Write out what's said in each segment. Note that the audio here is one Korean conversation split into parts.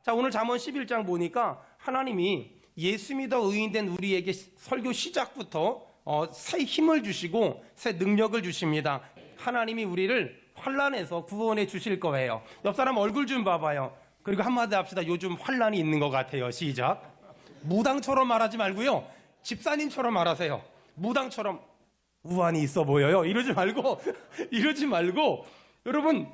자, 오늘 잠언 11장 보니까 하나님이 예수 믿어 의인된 우리에게 설교 시작부터 새 힘을 주시고 새 능력을 주십니다. 하나님이 우리를 환난에서 구원해 주실 거예요. 옆 사람 얼굴 좀 봐봐요. 그리고 한마디 합시다. 요즘 환난이 있는 것 같아요. 시작. 무당처럼 말하지 말고요, 집사님처럼 말하세요. 무당처럼 우환이 있어 보여요. 이러지 말고 여러분,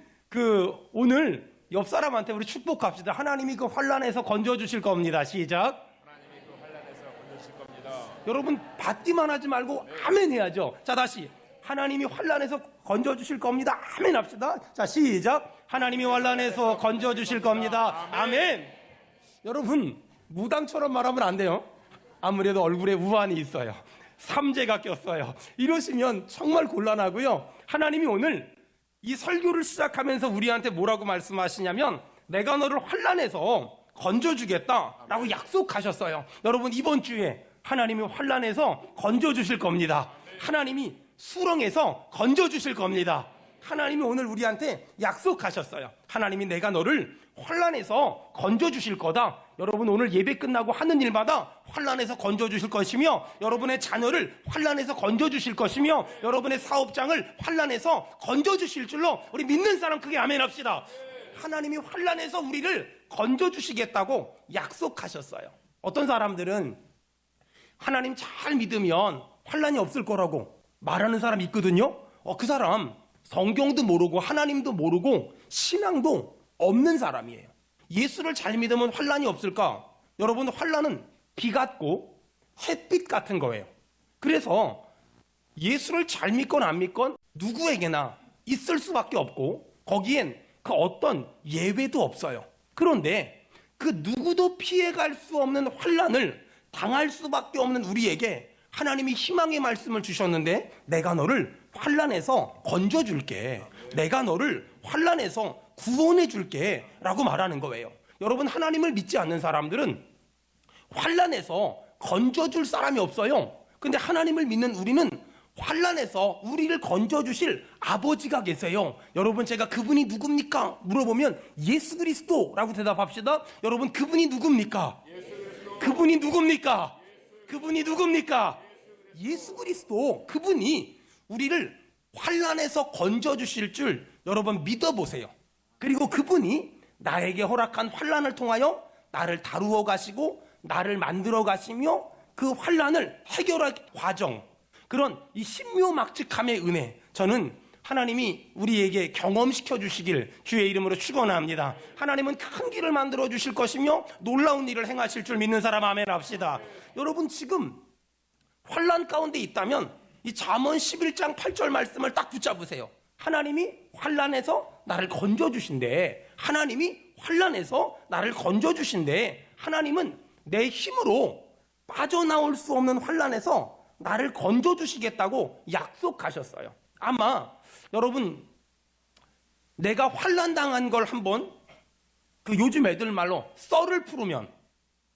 오늘 옆 사람한테 우리 축복합시다. 하나님이 그 환난에서 건져 주실 겁니다. 시작. 하나님이 그 환난에서 건져주실 겁니다. 여러분, 받기만 하지 말고 아멘 해야죠. 자, 다시. 하나님이 환난에서 건져 주실 겁니다. 아멘 합시다. 자, 시작. 하나님이 환난에서 건져 주실 겁니다. 아멘. 여러분, 무당처럼 말하면 안 돼요. 아무래도 얼굴에 우환이 있어요. 삼재가 꼈어요. 이러시면 정말 곤란하고요. 하나님이 오늘 이 설교를 시작하면서 우리한테 뭐라고 말씀하시냐면, 내가 너를 환난에서 건져주겠다라고 약속하셨어요. 여러분, 이번 주에 하나님이 환난에서 건져주실 겁니다. 하나님이 수렁에서 건져주실 겁니다. 하나님이 오늘 우리한테 약속하셨어요. 하나님이 내가 너를 환난에서 건져주실 거다. 여러분, 오늘 예배 끝나고 하는 일마다 환난에서 건져주실 것이며, 여러분의 자녀를 환난에서 건져주실 것이며, 여러분의 사업장을 환난에서 건져주실 줄로 우리 믿는 사람 크게 아멘 합시다. 하나님이 환난에서 우리를 건져주시겠다고 약속하셨어요. 어떤 사람들은 하나님 잘 믿으면 환난이 없을 거라고 말하는 사람이 있거든요. 그 사람 성경도 모르고 하나님도 모르고 신앙도 없는 사람이에요. 예수를 잘 믿으면 환난이 없을까? 여러분, 환난은 비 같고 햇빛 같은 거예요. 그래서 예수를 잘 믿건 안 믿건 누구에게나 있을 수밖에 없고, 거기엔 그 어떤 예외도 없어요. 그런데 그 누구도 피해갈 수 없는 환난을 당할 수밖에 없는 우리에게 하나님이 희망의 말씀을 주셨는데, 내가 너를 환난에서 건져줄게, 내가 너를 환난에서 구원해줄게 라고 말하는 거예요. 여러분, 하나님을 믿지 않는 사람들은 환난에서 건져줄 사람이 없어요. 근데 하나님을 믿는 우리는 환난에서 우리를 건져주실 아버지가 계세요. 여러분, 제가 그분이 누굽니까? 물어보면 예수 그리스도라고 대답합시다. 여러분, 그분이 누굽니까? 그분이 누굽니까? 그분이 누굽니까? 예수 그리스도. 그분이 우리를 환난에서 건져주실 줄 여러분 믿어보세요. 그리고 그분이 나에게 허락한 환난을 통하여 나를 다루어 가시고 나를 만들어 가시며 그 환난을 해결할 과정, 그런 이 신묘막측함의 은혜, 저는 하나님이 우리에게 경험시켜 주시길 주의 이름으로 축원합니다. 하나님은 큰 길을 만들어 주실 것이며 놀라운 일을 행하실 줄 믿는 사람 아멘 합시다. 여러분, 지금 환난 가운데 있다면 이 잠언 11장 8절 말씀을 딱 붙잡으세요. 하나님이 환난에서 나를 건져주신대. 하나님이 환난에서 나를 건져주신대. 하나님은 내 힘으로 빠져나올 수 없는 환난에서 나를 건져주시겠다고 약속하셨어요. 아마 여러분, 내가 환난 당한 걸 한번 요즘 애들 말로 썰을 풀으면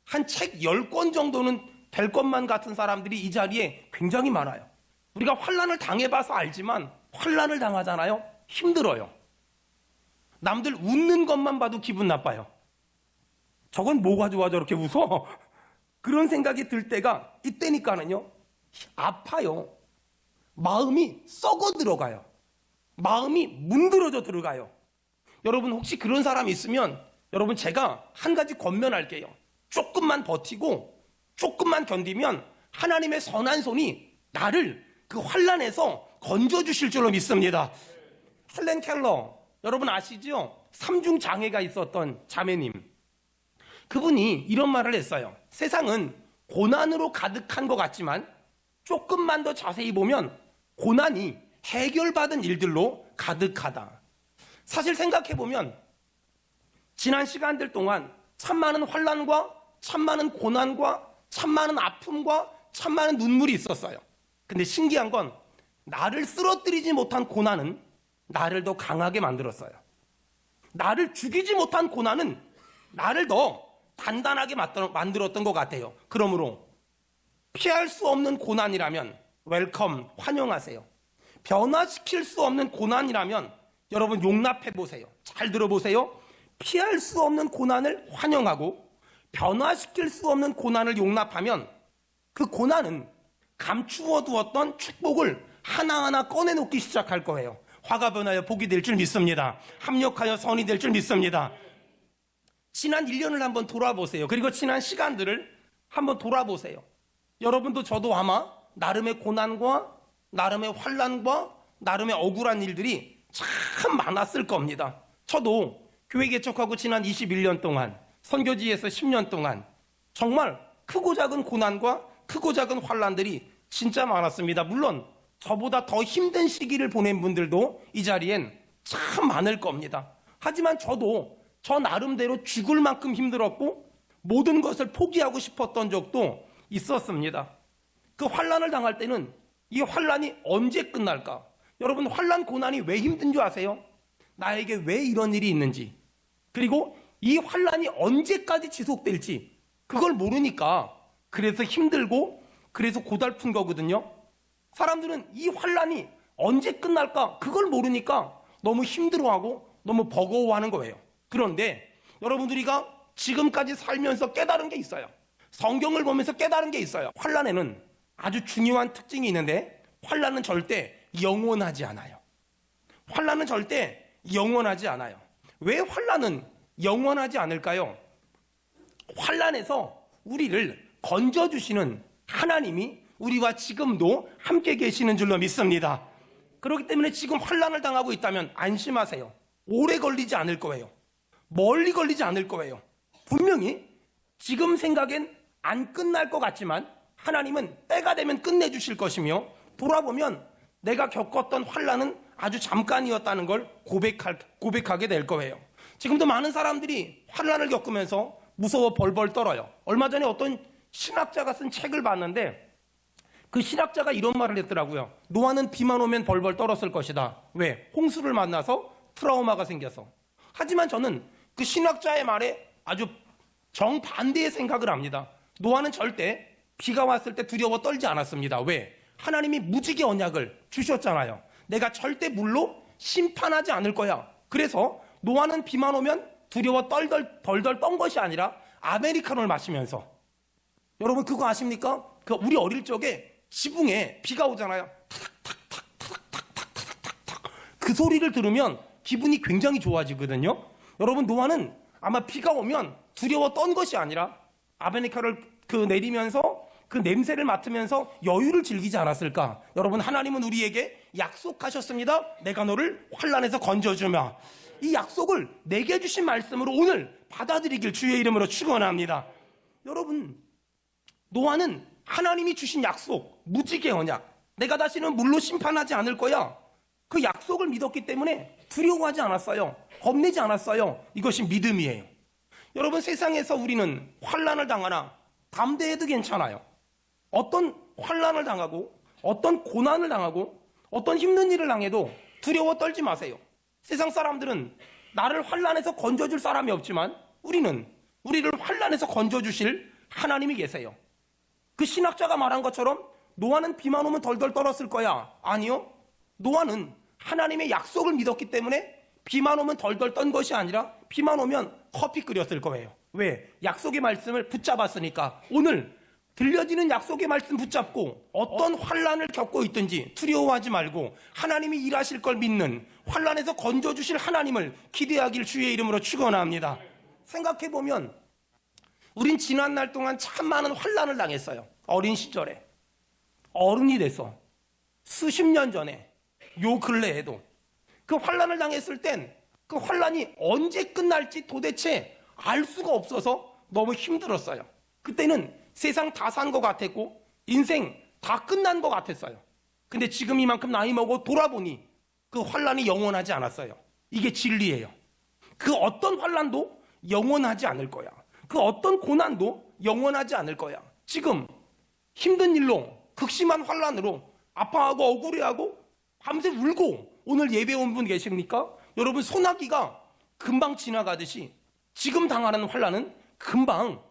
한 책 10권 정도는 될 것만 같은 사람들이 이 자리에 굉장히 많아요. 우리가 환난을 당해봐서 알지만 환난을 당하잖아요. 힘들어요. 남들 웃는 것만 봐도 기분 나빠요. 저건 뭐가 좋아 저렇게 웃어? 그런 생각이 들 때가 이때니까는요, 아파요. 마음이 썩어 들어가요. 마음이 문드러져 들어가요. 여러분, 혹시 그런 사람이 있으면 여러분, 제가 한 가지 권면할게요. 조금만 버티고 조금만 견디면 하나님의 선한 손이 나를 그 환난에서 건져주실 줄로 믿습니다. 헬렌 켈러, 여러분 아시죠? 3중 장애가 있었던 자매님. 그분이 이런 말을 했어요. 세상은 고난으로 가득한 것 같지만 조금만 더 자세히 보면 고난이 해결받은 일들로 가득하다. 사실 생각해보면 지난 시간들 동안 참 많은 환난과 참 많은 고난과 참 많은 아픔과 참 많은 눈물이 있었어요. 근데 신기한 건 나를 쓰러뜨리지 못한 고난은 나를 더 강하게 만들었어요. 나를 죽이지 못한 고난은 나를 더 단단하게 만들었던 것 같아요. 그러므로 피할 수 없는 고난이라면 웰컴, 환영하세요. 변화시킬 수 없는 고난이라면 여러분 용납해보세요. 잘 들어보세요. 피할 수 없는 고난을 환영하고 변화시킬 수 없는 고난을 용납하면 그 고난은 감추어 두었던 축복을 하나하나 꺼내놓기 시작할 거예요. 화가 변하여 복이 될 줄 믿습니다. 합력하여 선이 될 줄 믿습니다. 지난 1년을 한번 돌아보세요. 그리고 지난 시간들을 한번 돌아보세요. 여러분도 저도 아마 나름의 고난과 나름의 환난과 나름의 억울한 일들이 참 많았을 겁니다. 저도 교회 개척하고 지난 21년 동안 선교지에서 10년 동안 정말 크고 작은 고난과 크고 작은 환난들이 진짜 많았습니다. 물론 저보다 더 힘든 시기를 보낸 분들도 이 자리엔 참 많을 겁니다. 하지만 저도 저 나름대로 죽을 만큼 힘들었고 모든 것을 포기하고 싶었던 적도 있었습니다. 그 환난을 당할 때는 이 환난이 언제 끝날까? 여러분, 환난 고난이 왜 힘든 줄 아세요? 나에게 왜 이런 일이 있는지, 그리고 이 환난이 언제까지 지속될지 그걸 모르니까 그래서 힘들고 그래서 고달픈 거거든요. 사람들은 이 환난이 언제 끝날까 그걸 모르니까 너무 힘들어하고 너무 버거워하는 거예요. 그런데 여러분들이가 지금까지 살면서 깨달은 게 있어요. 성경을 보면서 깨달은 게 있어요. 환난에는 아주 중요한 특징이 있는데 환난은 절대 영원하지 않아요. 환난은 절대 영원하지 않아요. 왜 환난은 영원하지 않을까요? 환난에서 우리를 건져주시는 하나님이 우리와 지금도 함께 계시는 줄로 믿습니다. 그렇기 때문에 지금 환난을 당하고 있다면 안심하세요. 오래 걸리지 않을 거예요. 멀리 걸리지 않을 거예요. 분명히 지금 생각엔 안 끝날 것 같지만 하나님은 때가 되면 끝내주실 것이며, 돌아보면 내가 겪었던 환난은 아주 잠깐이었다는 걸 고백하게 될 거예요. 지금도 많은 사람들이 환난을 겪으면서 무서워 벌벌 떨어요. 얼마 전에 어떤 신학자가 쓴 책을 봤는데 그 신학자가 이런 말을 했더라고요. 노아는 비만 오면 벌벌 떨었을 것이다. 왜? 홍수를 만나서 트라우마가 생겨서. 하지만 저는 그 신학자의 말에 아주 정반대의 생각을 합니다. 노아는 절대 비가 왔을 때 두려워 떨지 않았습니다. 왜? 하나님이 무지개 언약을 주셨잖아요. 내가 절대 물로 심판하지 않을 거야. 그래서 노아는 비만 오면 두려워 덜덜 떤 것이 아니라 아메리카노를 마시면서, 여러분 그거 아십니까? 그 우리 어릴 적에 지붕에 비가 오잖아요. 그 소리를 들으면 기분이 굉장히 좋아지거든요. 여러분, 노아는 아마 비가 오면 두려워 떤 것이 아니라 아메리카노를 내리면서 그 냄새를 맡으면서 여유를 즐기지 않았을까? 여러분, 하나님은 우리에게 약속하셨습니다. 내가 너를 환난에서 건져주마. 이 약속을 내게 주신 말씀으로 오늘 받아들이길 주의 이름으로 축원합니다. 여러분, 노아는 하나님이 주신 약속, 무지개 언약, 내가 다시는 물로 심판하지 않을 거야, 그 약속을 믿었기 때문에 두려워하지 않았어요. 겁내지 않았어요. 이것이 믿음이에요. 여러분, 세상에서 우리는 환난을 당하나 담대해도 괜찮아요. 어떤 환난을 당하고 어떤 고난을 당하고 어떤 힘든 일을 당해도 두려워 떨지 마세요. 세상 사람들은 나를 환난에서 건져줄 사람이 없지만 우리를 환난에서 건져주실 하나님이 계세요. 그 신학자가 말한 것처럼 노아는 비만 오면 덜덜 떨었을 거야. 아니요. 노아는 하나님의 약속을 믿었기 때문에 비만 오면 덜덜 떤 것이 아니라 비만 오면 커피 끓였을 거예요. 왜? 약속의 말씀을 붙잡았으니까. 오늘 들려지는 약속의 말씀 붙잡고 어떤 환난을 겪고 있든지 두려워하지 말고 하나님이 일하실 걸 믿는, 환난에서 건져주실 하나님을 기대하길 주의 이름으로 축원합니다. 생각해보면 우린 지난 날 동안 참 많은 환난을 당했어요. 어린 시절에, 어른이 돼서, 수십 년 전에, 요 근래에도 그 환난을 당했을 땐 그 환난이 언제 끝날지 도대체 알 수가 없어서 너무 힘들었어요. 그때는 세상 다 산 것 같았고 인생 다 끝난 것 같았어요. 근데 지금 이만큼 나이 먹어 돌아보니 그 환난이 영원하지 않았어요. 이게 진리예요. 그 어떤 환난도 영원하지 않을 거야. 그 어떤 고난도 영원하지 않을 거야. 지금 힘든 일로, 극심한 환난으로 아파하고 억울해하고 밤새 울고 오늘 예배 온 분 계십니까? 여러분, 소나기가 금방 지나가듯이 지금 당하는 환난은 금방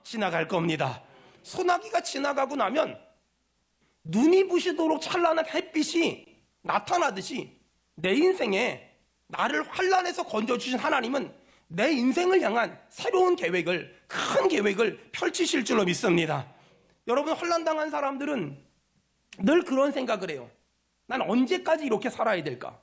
지나갈 겁니다. 소나기가 지나가고 나면 눈이 부시도록 찬란한 햇빛이 나타나듯이 내 인생에 나를 환난에서 건져주신 하나님은 내 인생을 향한 새로운 계획을, 큰 계획을 펼치실 줄로 믿습니다. 여러분, 환난당한 사람들은 늘 그런 생각을 해요. 난 언제까지 이렇게 살아야 될까?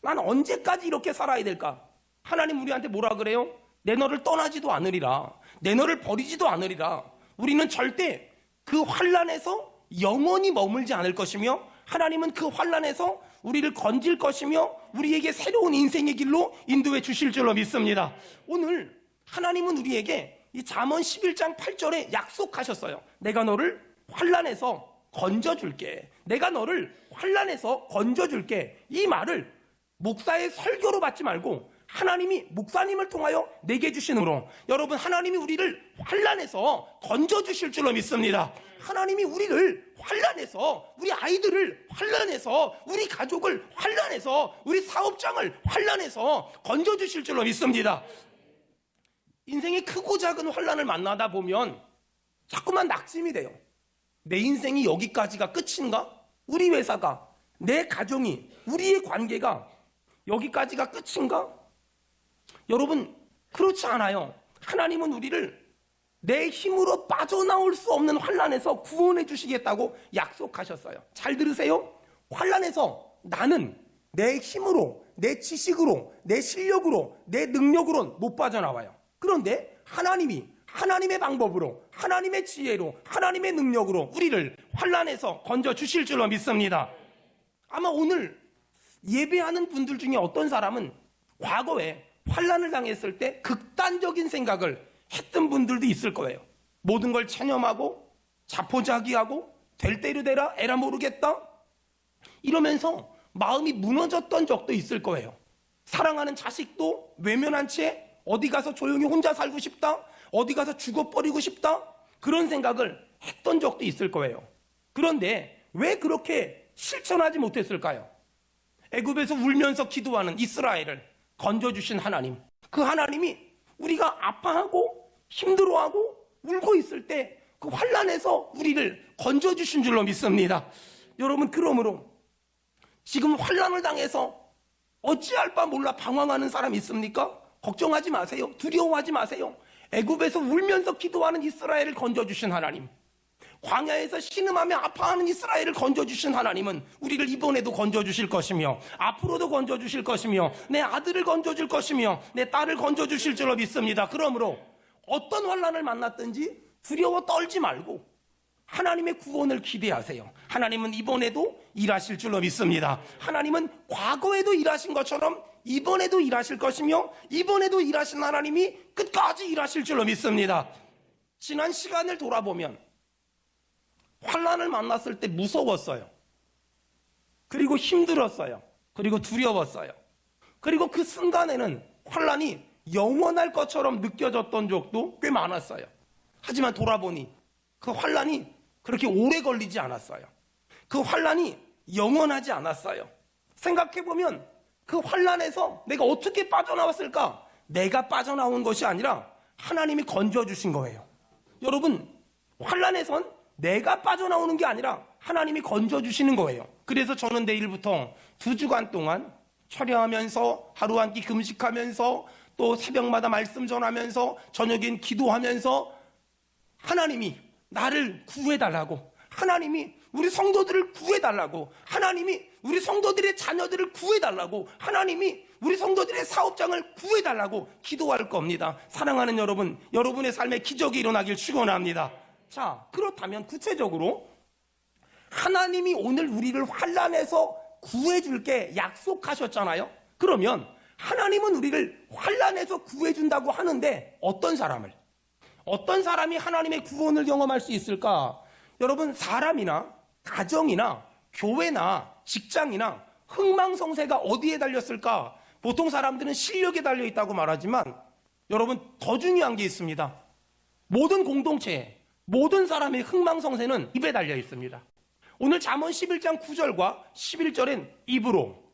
난 언제까지 이렇게 살아야 될까? 하나님 우리한테 뭐라 그래요? 내 너를 떠나지도 않으리라. 내 너를 버리지도 않으리라. 우리는 절대 그 환난에서 영원히 머물지 않을 것이며, 하나님은 그 환난에서 우리를 건질 것이며 우리에게 새로운 인생의 길로 인도해 주실 줄로 믿습니다. 오늘 하나님은 우리에게 이 잠언 11장 8절에 약속하셨어요. 내가 너를 환난에서 건져줄게. 내가 너를 환난에서 건져줄게. 이 말을 목사의 설교로 받지 말고 하나님이 목사님을 통하여 내게 주시므로, 여러분, 하나님이 우리를 환난에서 건져주실 줄로 믿습니다. 하나님이 우리를 환난에서, 우리 아이들을 환난에서, 우리 가족을 환난에서, 우리 사업장을 환난에서 건져주실 줄로 믿습니다. 인생의 크고 작은 환난을 만나다 보면 자꾸만 낙심이 돼요. 내 인생이 여기까지가 끝인가? 우리 회사가, 내 가정이, 우리의 관계가 여기까지가 끝인가? 여러분, 그렇지 않아요. 하나님은 우리를 내 힘으로 빠져나올 수 없는 환난에서 구원해 주시겠다고 약속하셨어요. 잘 들으세요. 환난에서 나는 내 힘으로, 내 지식으로, 내 실력으로, 내 능력으로는 못 빠져나와요. 그런데 하나님이 하나님의 방법으로, 하나님의 지혜로, 하나님의 능력으로 우리를 환난에서 건져 주실 줄로 믿습니다. 아마 오늘 예배하는 분들 중에 어떤 사람은 과거에 환난을 당했을 때 극단적인 생각을 했던 분들도 있을 거예요. 모든 걸 체념하고 자포자기하고 될 대로 되라, 에라 모르겠다 이러면서 마음이 무너졌던 적도 있을 거예요. 사랑하는 자식도 외면한 채 어디 가서 조용히 혼자 살고 싶다, 어디 가서 죽어버리고 싶다, 그런 생각을 했던 적도 있을 거예요. 그런데 왜 그렇게 실천하지 못했을까요? 애굽에서 울면서 기도하는 이스라엘을 건져주신 하나님, 그 하나님이 우리가 아파하고 힘들어하고 울고 있을 때 그 환난에서 우리를 건져주신 줄로 믿습니다. 여러분, 그러므로 지금 환난을 당해서 어찌할 바 몰라 방황하는 사람 있습니까? 걱정하지 마세요. 두려워하지 마세요. 애굽에서 울면서 기도하는 이스라엘을 건져주신 하나님, 광야에서 신음하며 아파하는 이스라엘을 건져주신 하나님은 우리를 이번에도 건져주실 것이며 앞으로도 건져주실 것이며 내 아들을 건져줄 것이며 내 딸을 건져주실 줄로 믿습니다. 그러므로 어떤 환난을 만났든지 두려워 떨지 말고 하나님의 구원을 기대하세요. 하나님은 이번에도 일하실 줄로 믿습니다. 하나님은 과거에도 일하신 것처럼 이번에도 일하실 것이며 이번에도 일하신 하나님이 끝까지 일하실 줄로 믿습니다. 지난 시간을 돌아보면 환난을 만났을 때 무서웠어요. 그리고 힘들었어요. 그리고 두려웠어요. 그리고 그 순간에는 환난이 영원할 것처럼 느껴졌던 적도 꽤 많았어요. 하지만 돌아보니 그 환난이 그렇게 오래 걸리지 않았어요. 그 환난이 영원하지 않았어요. 생각해보면 그 환난에서 내가 어떻게 빠져나왔을까? 내가 빠져나온 것이 아니라 하나님이 건져주신 거예요. 여러분, 환난에선 내가 빠져나오는 게 아니라 하나님이 건져주시는 거예요. 그래서 저는 내일부터 2주간 동안 촬영하면서 하루 한 끼 금식하면서 또 새벽마다 말씀 전하면서 저녁엔 기도하면서 하나님이 나를 구해달라고, 하나님이 우리 성도들을 구해달라고, 하나님이 우리 성도들의 자녀들을 구해달라고, 하나님이 우리 성도들의 사업장을 구해달라고 기도할 겁니다. 사랑하는 여러분, 여러분의 삶에 기적이 일어나길 축원합니다. 자, 그렇다면 구체적으로 하나님이 오늘 우리를 환난에서 구해줄게 약속하셨잖아요. 그러면 하나님은 우리를 환난에서 구해준다고 하는데 어떤 사람이 하나님의 구원을 경험할 수 있을까? 여러분, 사람이나 가정이나 교회나 직장이나 흥망성쇠가 어디에 달렸을까? 보통 사람들은 실력에 달려있다고 말하지만 여러분, 더 중요한 게 있습니다. 모든 공동체, 모든 사람의 흥망성쇠는 입에 달려 있습니다. 오늘 잠언 11장 9절과 11절엔 입으로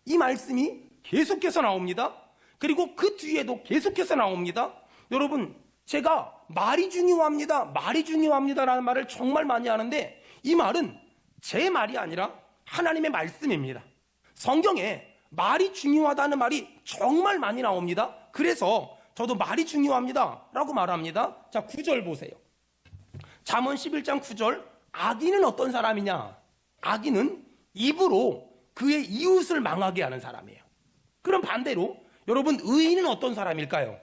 이 말씀이 계속해서 나옵니다. 그리고 그 뒤에도 계속해서 나옵니다. 여러분, 제가 말이 중요합니다라는 말을 정말 많이 하는데 이 말은 제 말이 아니라 하나님의 말씀입니다. 성경에 말이 중요하다는 말이 정말 많이 나옵니다. 그래서 저도 말이 중요합니다 라고 말합니다. 자, 9절 보세요. 잠언 11장 9절. 악인은 어떤 사람이냐? 악인은 입으로 그의 이웃을 망하게 하는 사람이에요. 그럼 반대로 여러분, 의인은 어떤 사람일까요?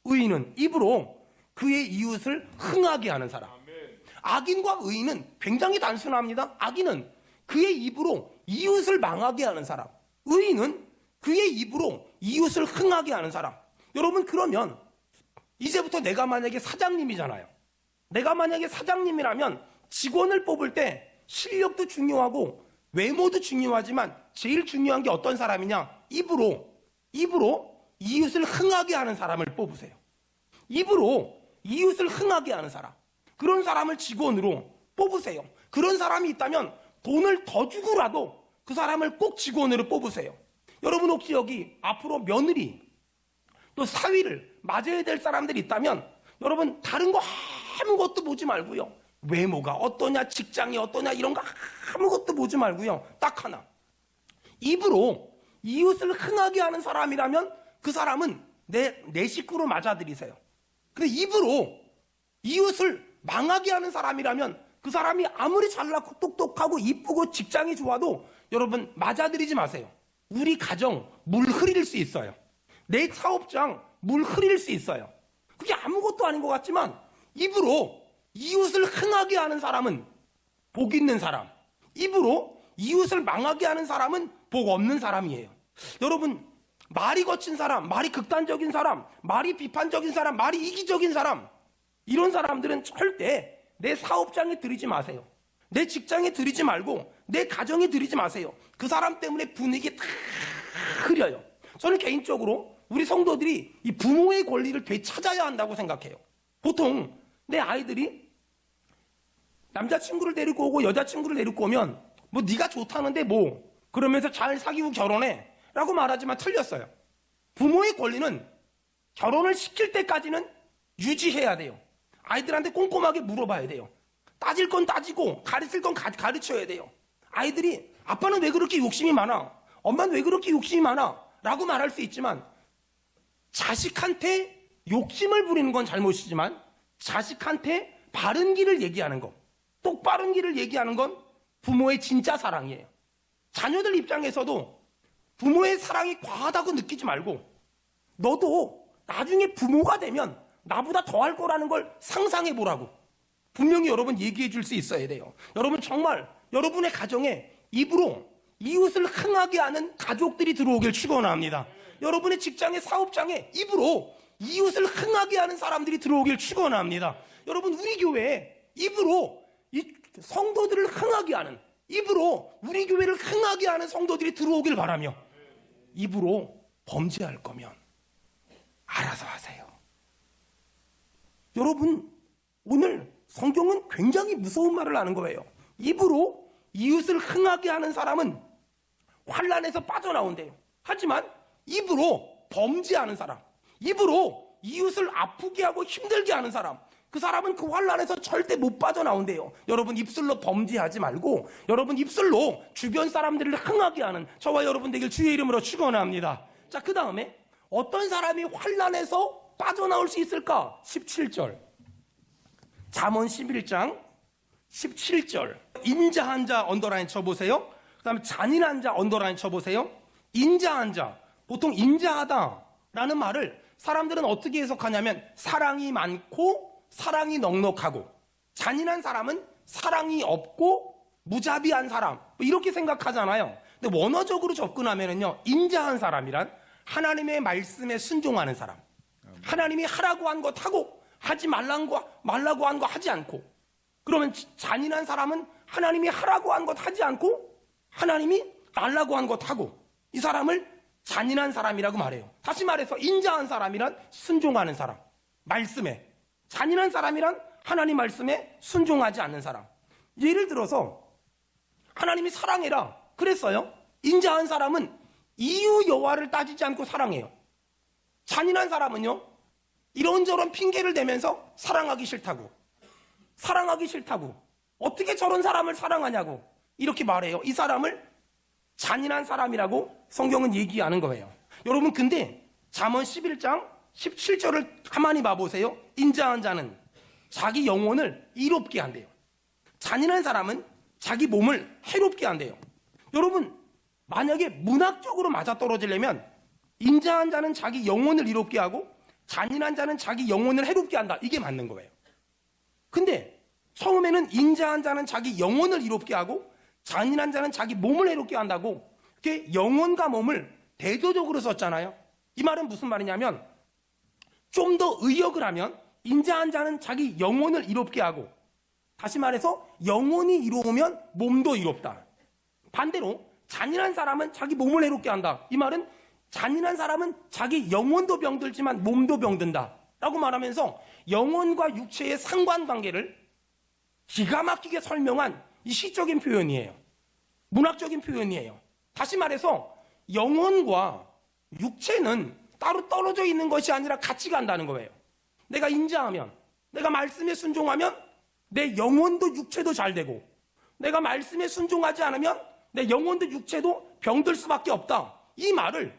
의인은 입으로 그의 이웃을 흥하게 하는 사람. 악인과 의인은 굉장히 단순합니다. 악인은 그의 입으로 이웃을 망하게 하는 사람, 의인은 그의 입으로 이웃을 흥하게 하는 사람. 여러분, 그러면 이제부터 내가 만약에 사장님이잖아요. 내가 만약에 사장님이라면 직원을 뽑을 때 실력도 중요하고 외모도 중요하지만 제일 중요한 게 어떤 사람이냐? 입으로 이웃을 흥하게 하는 사람을 뽑으세요. 입으로 이웃을 흥하게 하는 사람, 그런 사람을 직원으로 뽑으세요. 그런 사람이 있다면 돈을 더 주고라도 그 사람을 꼭 직원으로 뽑으세요. 여러분, 혹시 여기 앞으로 며느리 또 사위를 맞아야 될 사람들이 있다면 여러분, 다른 거 아무것도 보지 말고요, 외모가 어떠냐, 직장이 어떠냐, 이런 거 아무것도 보지 말고요, 딱 하나, 입으로 이웃을 흥하게 하는 사람이라면 그 사람은 내 식구로 맞아들이세요. 근데 입으로 이웃을 망하게 하는 사람이라면 그 사람이 아무리 잘나고 똑똑하고 이쁘고 직장이 좋아도 여러분, 맞아들이지 마세요. 우리 가정 물 흐릴 수 있어요. 내 사업장 물 흐릴 수 있어요. 그게 아무것도 아닌 것 같지만 입으로 이웃을 흥하게 하는 사람은 복 있는 사람, 입으로 이웃을 망하게 하는 사람은 복 없는 사람이에요. 여러분, 말이 거친 사람, 말이 극단적인 사람, 말이 비판적인 사람, 말이 이기적인 사람, 이런 사람들은 절대 내 사업장에 들이지 마세요. 내 직장에 들이지 말고 내 가정에 들이지 마세요. 그 사람 때문에 분위기 다 흐려요. 저는 개인적으로 우리 성도들이 이 부모의 권리를 되찾아야 한다고 생각해요. 보통 내 아이들이 남자친구를 데리고 오고 여자친구를 데리고 오면 뭐 네가 좋다는데 뭐 그러면서 잘 사귀고 결혼해 라고 말하지만 틀렸어요. 부모의 권리는 결혼을 시킬 때까지는 유지해야 돼요. 아이들한테 꼼꼼하게 물어봐야 돼요. 따질 건 따지고 가르칠 건 가르쳐야 돼요. 아이들이 아빠는 왜 그렇게 욕심이 많아? 엄마는 왜 그렇게 욕심이 많아? 라고 말할 수 있지만 자식한테 욕심을 부리는 건 잘못이지만 자식한테 바른 길을 얘기하는 거, 똑바른 길을 얘기하는 건 부모의 진짜 사랑이에요. 자녀들 입장에서도 부모의 사랑이 과하다고 느끼지 말고 너도 나중에 부모가 되면 나보다 더 할 거라는 걸 상상해 보라고 분명히 여러분 얘기해 줄 수 있어야 돼요. 여러분, 정말 여러분의 가정에 입으로 이웃을 흥하게 하는 가족들이 들어오길 축원합니다. 여러분의 직장의 사업장에 입으로 이웃을 흥하게 하는 사람들이 들어오길 축원합니다. 여러분, 우리 교회에 입으로 이 성도들을 흥하게 하는, 입으로 우리 교회를 흥하게 하는 성도들이 들어오길 바라며, 입으로 범죄할 거면 알아서 하세요. 여러분, 오늘 성경은 굉장히 무서운 말을 하는 거예요. 입으로 이웃을 흥하게 하는 사람은 환난에서 빠져나온대요. 하지만 입으로 범죄하는 사람, 입으로 이웃을 아프게 하고 힘들게 하는 사람, 그 사람은 그 환난에서 절대 못 빠져나온대요. 여러분, 입술로 범죄하지 말고 여러분 입술로 주변 사람들을 흥하게 하는 저와 여러분 되길 주의 이름으로 축원합니다. 자, 그 다음에 어떤 사람이 환난에서 빠져나올 수 있을까? 17절, 잠언 11장 17절. 인자한 자 언더라인 쳐보세요. 그 다음에 잔인한 자 언더라인 쳐보세요. 인자한 자, 보통 인자하다라는 말을 사람들은 어떻게 해석하냐면 사랑이 많고 사랑이 넉넉하고, 잔인한 사람은 사랑이 없고 무자비한 사람, 이렇게 생각하잖아요. 근데 원어적으로 접근하면요, 인자한 사람이란 하나님의 말씀에 순종하는 사람, 하나님이 하라고 한 것 하고 하지 말라고 한 거 하지 않고. 그러면 잔인한 사람은 하나님이 하라고 한 것 하지 않고 하나님이 말라고 한 것 하고, 이 사람을 잔인한 사람이라고 말해요. 다시 말해서 인자한 사람이란 순종하는 사람, 말씀에. 잔인한 사람이란 하나님 말씀에 순종하지 않는 사람. 예를 들어서 하나님이 사랑해라 그랬어요. 인자한 사람은 이유 여하를 따지지 않고 사랑해요. 잔인한 사람은요, 이런저런 핑계를 대면서 사랑하기 싫다고 어떻게 저런 사람을 사랑하냐고 이렇게 말해요. 이 사람을 잔인한 사람이라고 성경은 얘기하는 거예요. 여러분, 근데 잠언 11장 17절을 가만히 봐보세요. 인자한 자는 자기 영혼을 이롭게 한대요. 잔인한 사람은 자기 몸을 해롭게 한대요. 여러분, 만약에 문학적으로 맞아떨어지려면 인자한 자는 자기 영혼을 이롭게 하고 잔인한 자는 자기 영혼을 해롭게 한다, 이게 맞는 거예요. 근데 처음에는 인자한 자는 자기 영혼을 이롭게 하고 잔인한 자는 자기 몸을 해롭게 한다고 이렇게 영혼과 몸을 대조적으로 썼잖아요. 이 말은 무슨 말이냐면 좀 더 의역을 하면 인자한 자는 자기 영혼을 이롭게 하고, 다시 말해서 영혼이 이로우면 몸도 이롭다. 반대로 잔인한 사람은 자기 몸을 해롭게 한다. 이 말은 잔인한 사람은 자기 영혼도 병들지만 몸도 병든다 라고 말하면서 영혼과 육체의 상관관계를 기가 막히게 설명한 이 시적인 표현이에요. 문학적인 표현이에요. 다시 말해서 영혼과 육체는 따로 떨어져 있는 것이 아니라 같이 간다는 거예요. 내가 인자하면, 내가 말씀에 순종하면 내 영혼도 육체도 잘 되고, 내가 말씀에 순종하지 않으면 내 영혼도 육체도 병들 수밖에 없다. 이 말을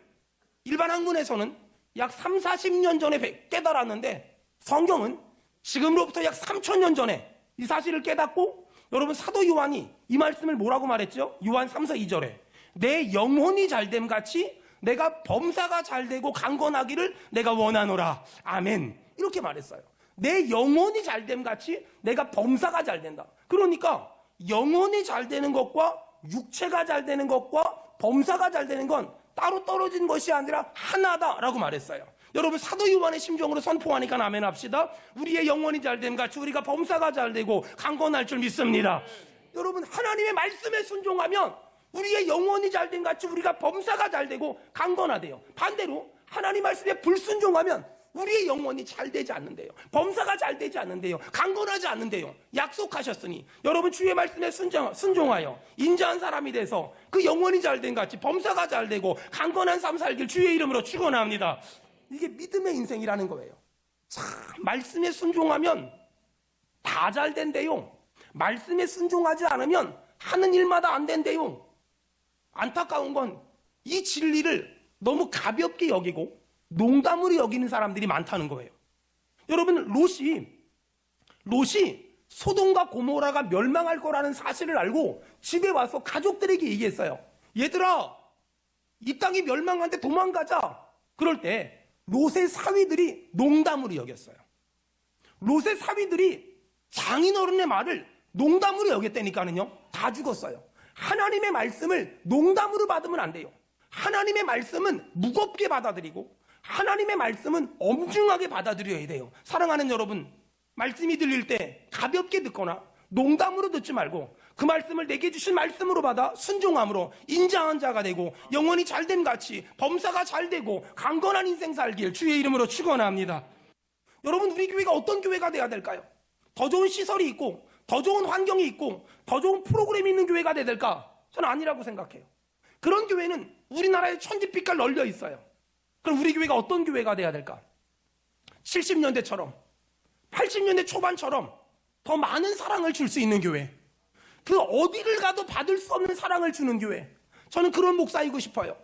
일반 학문에서는 약 3, 40년 전에 깨달았는데, 성경은 지금으로부터 약 3,000년 전에 이 사실을 깨닫고, 여러분, 사도 요한이 이 말씀을 뭐라고 말했죠? 요한 3서 2절에 내 영혼이 잘됨 같이 내가 범사가 잘되고 강건하기를 내가 원하노라. 아멘. 이렇게 말했어요. 내 영혼이 잘됨 같이 내가 범사가 잘된다. 그러니까 영혼이 잘되는 것과 육체가 잘되는 것과 범사가 잘되는 건 따로 떨어진 것이 아니라 하나다라고 말했어요. 여러분, 사도 요한의 심정으로 선포하니까 아멘 합시다. 우리의 영혼이 잘됨 같이 우리가 범사가 잘되고 강건할 줄 믿습니다. 여러분, 하나님의 말씀에 순종하면 우리의 영혼이 잘됨 같이 우리가 범사가 잘되고 강건하대요. 반대로 하나님 말씀에 불순종하면 우리의 영혼이 잘되지 않는데요, 범사가 잘되지 않는데요, 강건하지 않는데요. 약속하셨으니 여러분, 주의 말씀에 순종하여 인자한 사람이 돼서 그 영혼이 잘된 같이 범사가 잘되고 강건한 삶 살길 주의 이름으로 축원합니다. 이게 믿음의 인생이라는 거예요. 참, 말씀에 순종하면 다 잘 된대요. 말씀에 순종하지 않으면 하는 일마다 안 된대요. 안타까운 건 이 진리를 너무 가볍게 여기고 농담으로 여기는 사람들이 많다는 거예요. 여러분, 롯이 소돔과 고모라가 멸망할 거라는 사실을 알고 집에 와서 가족들에게 얘기했어요. 얘들아, 이 땅이 멸망하는데 도망가자. 그럴 때 롯의 사위들이 농담으로 여겼어요. 롯의 사위들이 장인어른의 말을 농담으로 여겼다니까는요, 다 죽었어요. 하나님의 말씀을 농담으로 받으면 안 돼요. 하나님의 말씀은 무겁게 받아들이고 하나님의 말씀은 엄중하게 받아들여야 돼요. 사랑하는 여러분, 말씀이 들릴 때 가볍게 듣거나 농담으로 듣지 말고 그 말씀을 내게 주신 말씀으로 받아 순종함으로 인자한 자가 되고 영혼이 잘됨 같이 범사가 잘되고 강건한 인생 살길 주의 이름으로 축원합니다. 여러분, 우리 교회가 어떤 교회가 돼야 될까요? 더 좋은 시설이 있고 더 좋은 환경이 있고 더 좋은 프로그램이 있는 교회가 돼야 될까? 저는 아니라고 생각해요. 그런 교회는 우리나라에 천지빛깔 널려 있어요. 그럼 우리 교회가 어떤 교회가 돼야 될까? 70년대처럼 80년대 초반처럼 더 많은 사랑을 줄 수 있는 교회, 그 어디를 가도 받을 수 없는 사랑을 주는 교회. 저는 그런 목사이고 싶어요.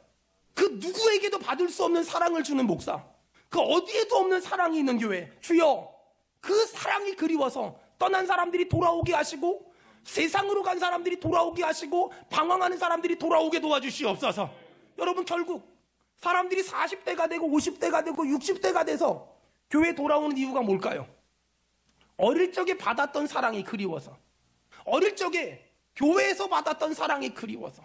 그 누구에게도 받을 수 없는 사랑을 주는 목사, 그 어디에도 없는 사랑이 있는 교회. 주여, 그 사랑이 그리워서 떠난 사람들이 돌아오게 하시고 세상으로 간 사람들이 돌아오게 하시고 방황하는 사람들이 돌아오게 도와주시옵소서. 여러분, 결국 사람들이 40대가 되고 50대가 되고 60대가 돼서 교회에 돌아오는 이유가 뭘까요? 어릴 적에 받았던 사랑이 그리워서, 어릴 적에 교회에서 받았던 사랑이 그리워서,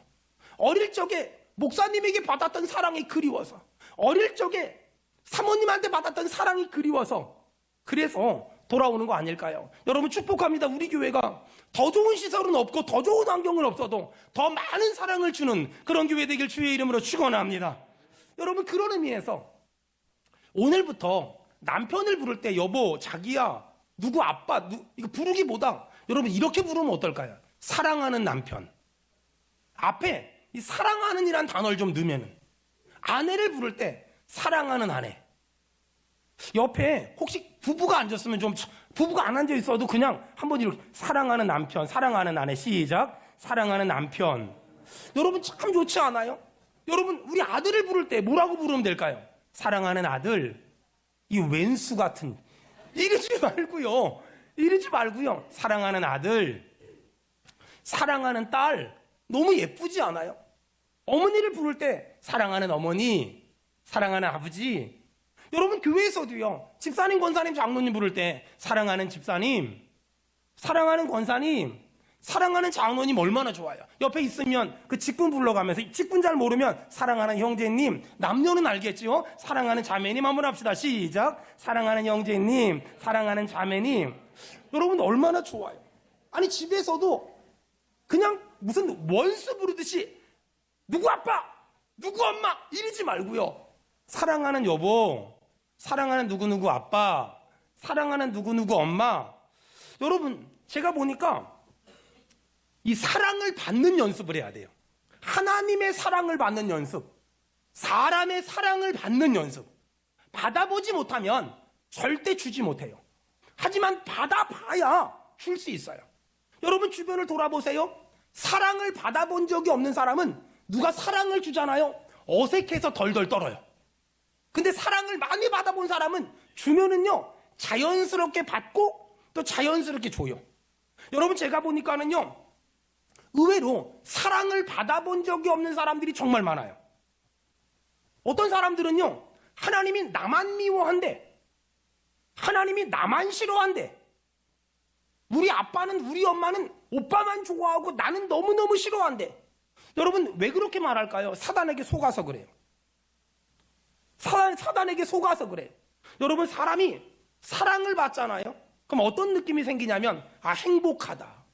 어릴 적에 목사님에게 받았던 사랑이 그리워서, 어릴 적에 사모님한테 받았던 사랑이 그리워서, 그래서 돌아오는 거 아닐까요? 여러분, 축복합니다. 우리 교회가 더 좋은 시설은 없고 더 좋은 환경은 없어도 더 많은 사랑을 주는 그런 교회 되길 주의 이름으로 축원합니다. 여러분, 그런 의미에서 오늘부터 남편을 부를 때 여보, 자기야, 누구 아빠, 이거 부르기보다 여러분 이렇게 부르면 어떨까요? 사랑하는 남편. 앞에 이 사랑하는 이란 단어를 좀 넣으면은, 아내를 부를 때 사랑하는 아내. 옆에 혹시 부부가 앉았으면 좀, 부부가 안 앉아 있어도 그냥 한번 이렇게 사랑하는 남편, 사랑하는 아내. 시작. 사랑하는 남편, 여러분 참 좋지 않아요? 여러분 우리 아들을 부를 때 뭐라고 부르면 될까요? 사랑하는 아들, 이 왼수 같은, 이러지 말고요. 사랑하는 아들, 사랑하는 딸, 너무 예쁘지 않아요? 어머니를 부를 때 사랑하는 어머니, 사랑하는 아버지. 여러분 교회에서도요, 집사님, 권사님, 장로님 부를 때 사랑하는 집사님, 사랑하는 권사님, 사랑하는 장로님 얼마나 좋아요. 옆에 있으면 그 직분 불러가면서, 직분 잘 모르면 사랑하는 형제님, 남녀는 알겠지요? 사랑하는 자매님 한번 합시다. 시작. 사랑하는 형제님, 사랑하는 자매님. 여러분 얼마나 좋아요. 아니 집에서도 그냥 무슨 원수 부르듯이 누구 아빠, 누구 엄마 이러지 말고요. 사랑하는 여보, 사랑하는 누구누구 아빠, 사랑하는 누구누구 엄마. 여러분 제가 보니까 이 사랑을 받는 연습을 해야 돼요. 하나님의 사랑을 받는 연습, 사람의 사랑을 받는 연습. 받아보지 못하면 절대 주지 못해요. 하지만 받아봐야 줄 수 있어요. 여러분 주변을 돌아보세요. 사랑을 받아본 적이 없는 사람은 누가 사랑을 주잖아요. 어색해서 덜덜 떨어요. 근데 사랑을 많이 받아본 사람은 주면은요 자연스럽게 받고 또 자연스럽게 줘요. 여러분 제가 보니까는요 의외로 사랑을 받아본 적이 없는 사람들이 정말 많아요. 어떤 사람들은요 하나님이 나만 미워한대, 하나님이 나만 싫어한대, 우리 아빠는 우리 엄마는 오빠만 좋아하고 나는 너무너무 싫어한대. 여러분 왜 그렇게 말할까요? 사단에게 속아서 그래요. 사단에게 속아서 그래요. 여러분 사람이 사랑을 받잖아요. 그럼 어떤 느낌이 생기냐면 행복하다.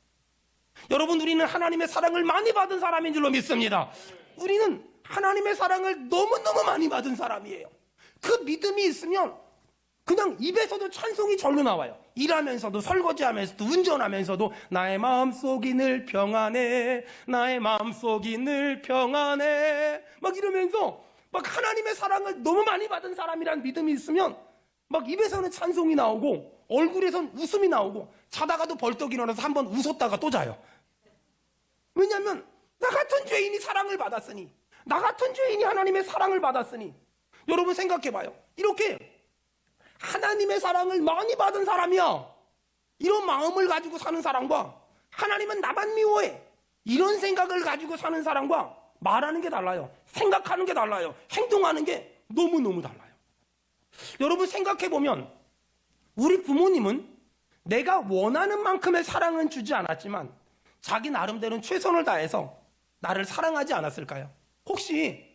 여러분 우리는 하나님의 사랑을 많이 받은 사람인 줄로 믿습니다. 우리는 하나님의 사랑을 너무너무 많이 받은 사람이에요. 그 믿음이 있으면 그냥 입에서도 찬송이 절로 나와요. 일하면서도, 설거지하면서도, 운전하면서도 나의 마음속이 늘 평안해, 나의 마음속이 늘 평안해 막 이러면서 막 하나님의 사랑을 너무 많이 받은 사람이란 믿음이 있으면 막 입에서는 찬송이 나오고 얼굴에선 웃음이 나오고 자다가도 벌떡 일어나서 한번 웃었다가 또 자요. 왜냐하면 나 같은 죄인이 사랑을 받았으니, 나 같은 죄인이 하나님의 사랑을 받았으니. 여러분 생각해봐요. 이렇게 하나님의 사랑을 많이 받은 사람이야, 이런 마음을 가지고 사는 사람과 하나님은 나만 미워해, 이런 생각을 가지고 사는 사람과 말하는 게 달라요. 생각하는 게 달라요. 행동하는 게 너무너무 달라요. 여러분 생각해보면 우리 부모님은 내가 원하는 만큼의 사랑은 주지 않았지만 자기 나름대로는 최선을 다해서 나를 사랑하지 않았을까요? 혹시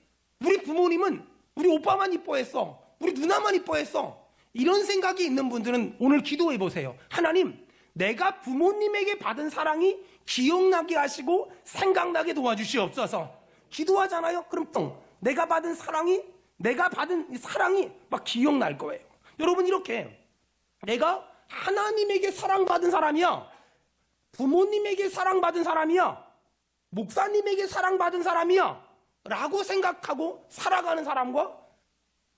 우리 부모님은 우리 오빠만 이뻐했어, 우리 누나만 이뻐했어, 이런 생각이 있는 분들은 오늘 기도해 보세요. 하나님, 내가 부모님에게 받은 사랑이 기억나게 하시고 생각나게 도와주시옵소서. 기도하잖아요. 그럼 내가 받은 사랑이 막 기억날 거예요. 여러분 이렇게 내가 하나님에게 사랑받은 사람이야, 부모님에게 사랑받은 사람이야, 목사님에게 사랑받은 사람이야 라고 생각하고 살아가는 사람과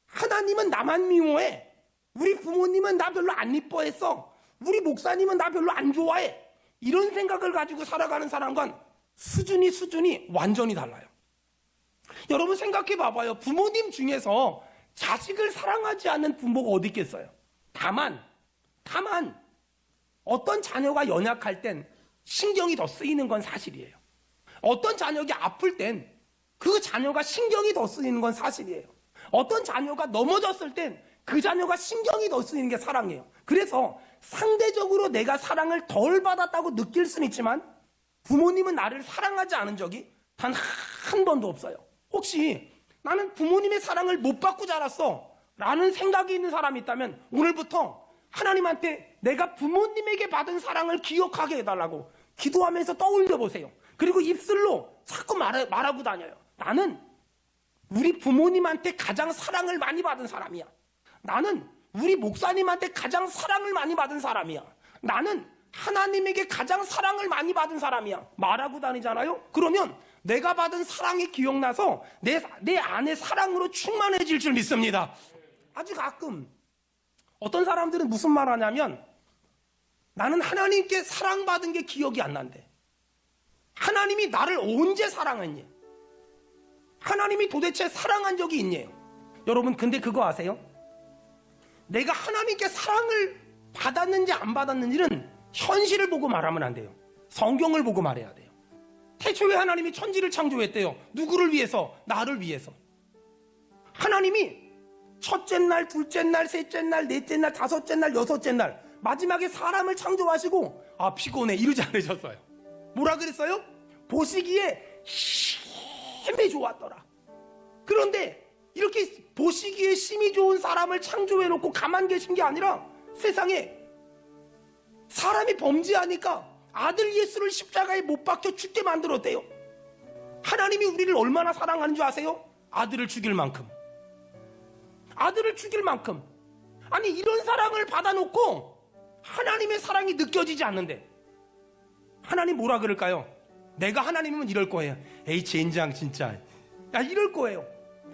하나님은 나만 미워해, 우리 부모님은 나 별로 안 이뻐했어, 우리 목사님은 나 별로 안 좋아해, 이런 생각을 가지고 살아가는 사람과는 수준이 완전히 달라요. 여러분 생각해 봐봐요. 부모님 중에서 자식을 사랑하지 않는 부모가 어디 있겠어요? 다만 어떤 자녀가 연약할 땐 신경이 더 쓰이는 건 사실이에요. 어떤 자녀가 아플 땐 그 자녀가 신경이 더 쓰이는 건 사실이에요. 어떤 자녀가 넘어졌을 땐 그 자녀가 신경이 더 쓰이는 게 사랑이에요. 그래서 상대적으로 내가 사랑을 덜 받았다고 느낄 수는 있지만 부모님은 나를 사랑하지 않은 적이 단 한 번도 없어요. 혹시 나는 부모님의 사랑을 못 받고 자랐어 라는 생각이 있는 사람이 있다면 오늘부터 하나님한테 내가 부모님에게 받은 사랑을 기억하게 해달라고 기도하면서 떠올려 보세요. 그리고 입술로 자꾸 말하고 다녀요. 나는 우리 부모님한테 가장 사랑을 많이 받은 사람이야. 나는 우리 목사님한테 가장 사랑을 많이 받은 사람이야. 나는 하나님에게 가장 사랑을 많이 받은 사람이야. 말하고 다니잖아요. 그러면 내가 받은 사랑이 기억나서 내 안에 사랑으로 충만해질 줄 믿습니다. 아주 가끔 어떤 사람들은 무슨 말 하냐면 나는 하나님께 사랑받은 게 기억이 안 난대. 하나님이 나를 언제 사랑했니? 하나님이 도대체 사랑한 적이 있니? 여러분, 근데 그거 아세요? 내가 하나님께 사랑을 받았는지 안 받았는지는 현실을 보고 말하면 안 돼요. 성경을 보고 말해야 돼요. 태초에 하나님이 천지를 창조했대요. 누구를 위해서? 나를 위해서. 하나님이 첫째 날, 둘째 날, 셋째 날, 넷째 날, 다섯째 날, 여섯째 날 마지막에 사람을 창조하시고 피곤해 이러지 않으셨어요. 뭐라 그랬어요? 보시기에 힘이 좋았더라. 그런데 이렇게 보시기에 힘이 좋은 사람을 창조해놓고 가만 계신 게 아니라 세상에 사람이 범죄하니까 아들 예수를 십자가에 못 박혀 죽게 만들었대요. 하나님이 우리를 얼마나 사랑하는 줄 아세요? 아들을 죽일 만큼. 아들을 죽일 만큼. 아니, 이런 사랑을 받아놓고 하나님의 사랑이 느껴지지 않는데 하나님 뭐라 그럴까요? 내가 하나님이면 이럴 거예요. 에이 젠장 진짜. 야, 이럴 거예요.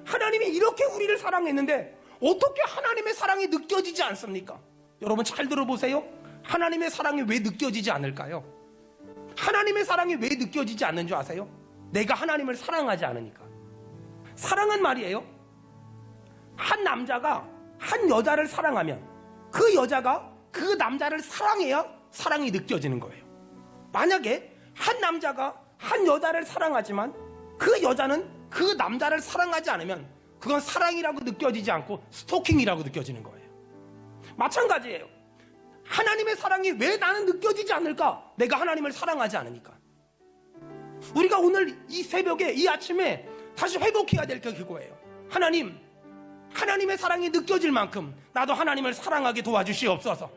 하나님이 이렇게 우리를 사랑했는데 어떻게 하나님의 사랑이 느껴지지 않습니까? 여러분 잘 들어보세요. 하나님의 사랑이 왜 느껴지지 않을까요? 하나님의 사랑이 왜 느껴지지 않는 줄 아세요? 내가 하나님을 사랑하지 않으니까. 사랑은 말이에요, 한 남자가 한 여자를 사랑하면 그 여자가 그 남자를 사랑해야 사랑이 느껴지는 거예요. 만약에 한 남자가 한 여자를 사랑하지만 그 여자는 그 남자를 사랑하지 않으면 그건 사랑이라고 느껴지지 않고 스토킹이라고 느껴지는 거예요. 마찬가지예요. 하나님의 사랑이 왜 나는 느껴지지 않을까? 내가 하나님을 사랑하지 않으니까. 우리가 오늘 이 새벽에, 이 아침에 다시 회복해야 될 게 그거예요. 하나님, 하나님의 사랑이 느껴질 만큼 나도 하나님을 사랑하게 도와주시옵소서.